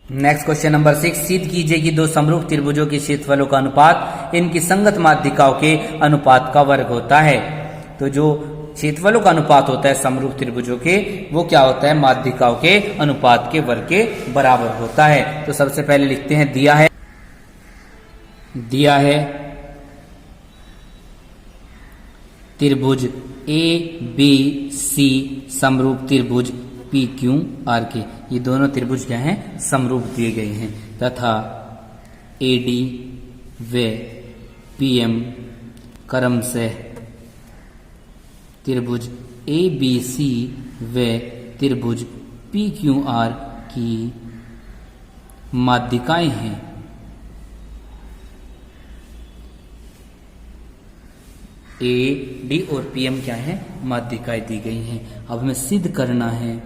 Next question number 6, सिद्ध कीजिए कि दो समरूप त्रिभुजों के क्षेत्रफलों का अनुपात इनकी संगत माध्यिकाओं के अनुपात का वर्ग होता है। तो जो क्षेत्रफलों का अनुपात होता है समरूप त्रिभुजों के, वो क्या होता है, माध्यिकाओं के अनुपात के वर्ग के बराबर होता है। तो सबसे पहले लिखते हैं, दिया है त्रिभुज ए बी सी समरूप त्रिभुज पी क्यू आर के, ये दोनों त्रिभुज क्या हैं, समरूप दिए गए हैं, तथा ए डी व पी एम क्रमशः त्रिभुज ए बी सी व त्रिभुज पी क्यू आर की माध्यिकाएं हैं। ए डी और पी एम क्या है, माध्यिकाएं दी गई हैं। अब हमें सिद्ध करना है,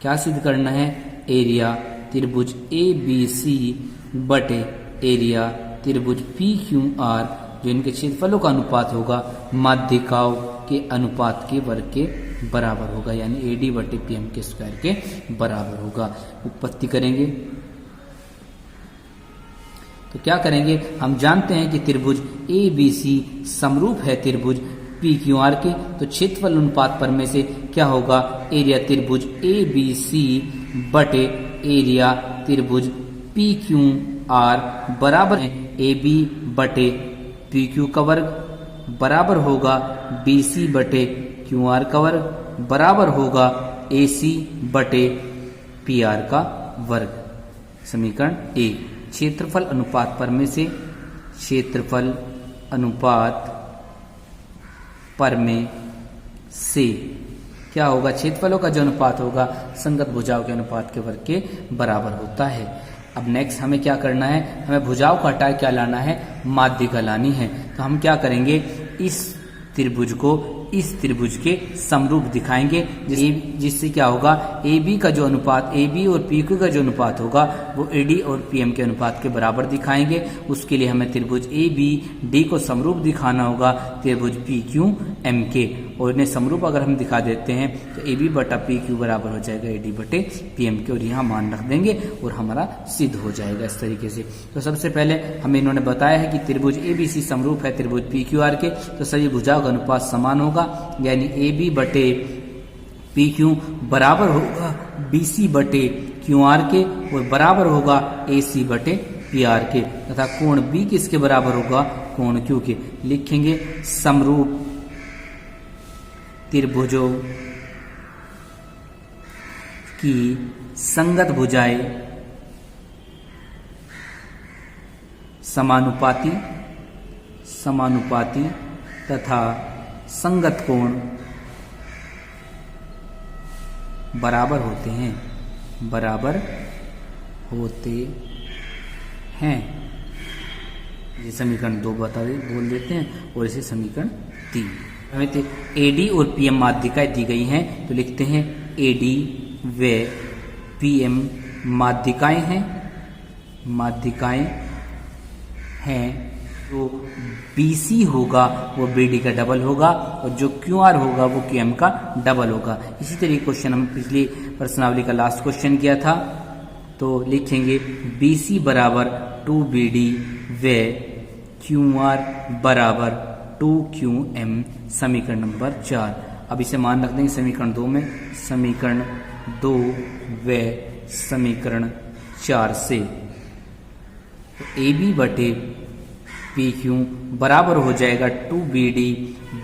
क्या सिद्ध करना है, एरिया त्रिभुज ए बी सी बटे एरिया त्रिभुज पी क्यू आर, जो इनके क्षेत्रफलों का अनुपात होगा माध्यिकाओं के अनुपात के वर्ग के बराबर होगा, यानी ए डी बटे पी एम के स्क्वायर के बराबर होगा। उत्पत्ति करेंगे तो क्या करेंगे, हम जानते हैं कि त्रिभुज ए बी सी समरूप है त्रिभुज पी क्यू आर के, तो क्षेत्रफल अनुपात पर में से क्या होगा, एरिया त्रिभुज ए बी सी बटे एरिया त्रिभुज पी क्यू आर बराबर है ए बी बटे पी क्यू का वर्ग, बराबर होगा बी सी बटे क्यू आर का वर्ग, बराबर होगा ए सी बटे पी आर का वर्ग। समीकरण एक, क्षेत्रफल अनुपात पर में से, क्षेत्रफल अनुपात पर में से क्या होगा, क्षेत्रफलों का जो अनुपात होगा संगत भुजाओं के अनुपात के वर्ग के बराबर होता है। अब नेक्स्ट हमें क्या करना है, हमें भुजाओं को हटाए क्या लाना है, माध्यिका लानी है। तो हम क्या करेंगे, इस त्रिभुज को इस त्रिभुज के समरूप दिखाएंगे, जिससे क्या होगा, ए बी का जो अनुपात, ए बी और पी क्यू का जो अनुपात होगा वो ए डी और पी एम के अनुपात के बराबर दिखाएंगे। उसके लिए हमें त्रिभुज ए बी डी को समरूप दिखाना होगा त्रिभुज पी क्यू एम के, और इन्हें समरूप अगर हम दिखा देते हैं तो ए बी बटा पी क्यू बराबर हो जाएगा ए डी बटे पी एम के, और यहाँ मान रख देंगे और हमारा सिद्ध हो जाएगा इस तरीके से। तो सबसे पहले हमें इन्होंने बताया है कि त्रिभुज ए बी सी समरूप है त्रिभुज पी क्यू आर के, तो सभी भुजाओं का अनुपात समान होगा, यानी ए बी बटे पी क्यू बराबर होगा बी सी बटे क्यू आर के, और बराबर होगा ए सी बटे पी आर के, तथा कोण बी किसके बराबर होगा, कोण क्यू के। लिखेंगे समरूप त्रिभुजों की संगत भुजाएं समानुपाती तथा संगत कोण बराबर होते हैं। ये समीकरण 2 बोल देते हैं, और इसे समीकरण 3। हमें तो ए डी और पी एम माध्यिकाएं दी गई हैं, तो लिखते हैं ए डी व पी एम माध्यिकाएं हैं। जो बी सी होगा वो बी डी का डबल होगा, और जो क्यू आर होगा वो क्यू एम का डबल होगा। इसी तरीके क्वेश्चन हम पिछली प्रश्नावली का लास्ट क्वेश्चन किया था, तो लिखेंगे बी सी बराबर 2 बी डी व क्यू आर बराबर 2 क्यू एम, समीकरण नंबर 4। अब इसे मान रख देंगे समीकरण 2 में, समीकरण 2 व समीकरण 4 से। तो ए बी बटे पी क्यू बराबर हो जाएगा 2 बी डी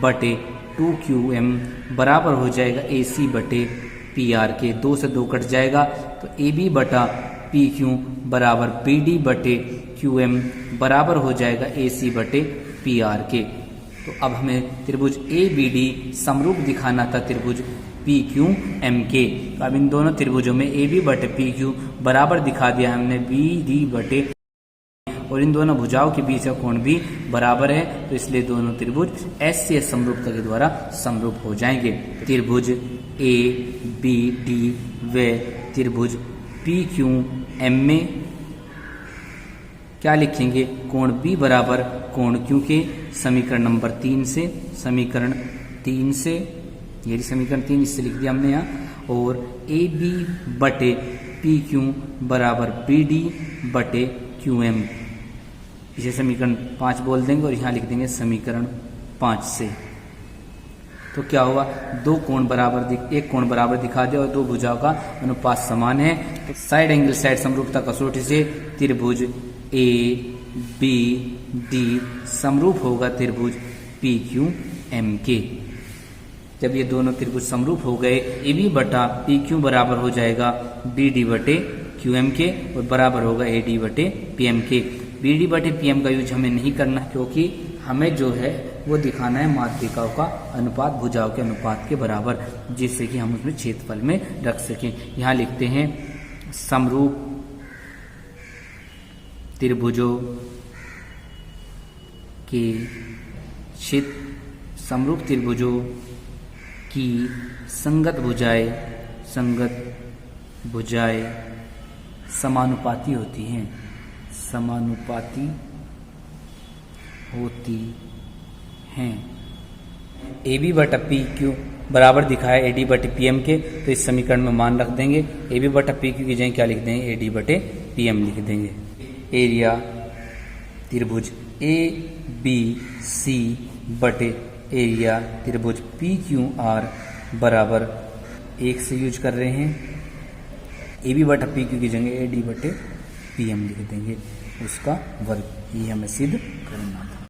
बटे 2 क्यू एम, बराबर हो जाएगा ए सी बटे पी आर के। 2 से 2 कट जाएगा, तो ए बी बटा पी क्यू बराबर बी डी बटे क्यू एम, बराबर हो जाएगा ए सी बटे पी आर के। तो अब हमें त्रिभुज ए बी डी समरूप दिखाना था त्रिभुज पी क्यू एम के। तो अब इन दोनों त्रिभुजों में ए बी बटे पी क्यू बराबर दिखा दिया हमने बी डी बटे, और इन दोनों भुजाओं के बीच का कोण भी बराबर है, तो इसलिए दोनों त्रिभुज एस सी एस समरूपता के द्वारा समरूप हो जाएंगे। त्रिभुज ए बी डी व त्रिभुज पी क्यू एम में क्या लिखेंगे, कोण बी बराबर कोण क्यू के, समीकरण नंबर 3 से, समीकरण 3 से ये समीकरण 3 इससे लिख दिया हमने यहाँ। और ए बी बटे पी क्यू बराबर बी डी बटे क्यू एम, इसे समीकरण 5 बोल देंगे और यहाँ लिख देंगे समीकरण 5 से। तो क्या हुआ, एक कोण बराबर दिखा दे और दो भुजाओं का अनुपात समान है। तो साइड एंगल साइड समरूपता कसौटी से त्रिभुज ए बी डी समरूप होगा त्रिभुज पी क्यू एम के। जब ये दोनों त्रिभुज समरूप हो गए, ए बी बटा पी क्यू बराबर हो जाएगा बी डी बटे क्यू एम के और बराबर होगा ए डी बटे पी एम के। बी डी बटे पी एम का यूज हमें नहीं करना, क्योंकि हमें जो है वो दिखाना है माध्यिकाओं का अनुपात भुजाओं के अनुपात के बराबर, जिससे कि हम उसमें क्षेत्रफल में रख सकें। यहाँ लिखते हैं समरूप त्रिभुजों के समरूप त्रिभुजों की संगत भुजाएं समानुपाती होती हैं, ए बी बटा पी क्यू बराबर दिखाया ए डी बटे पी एम के, तो इस समीकरण में मान रख देंगे। ए बी बटा पी क्यू की जगह क्या लिख देंगे, ए डी बटे पी एम लिख देंगे। एरिया त्रिभुज ए बी सी बटे एरिया त्रिभुज पी क्यू आर बराबर 1 से यूज कर रहे हैं। ए बी बटा पी क्यू की जगह ए डी बटे पी एम लिख देंगे, उसका वर्ग, ये हमें सिद्ध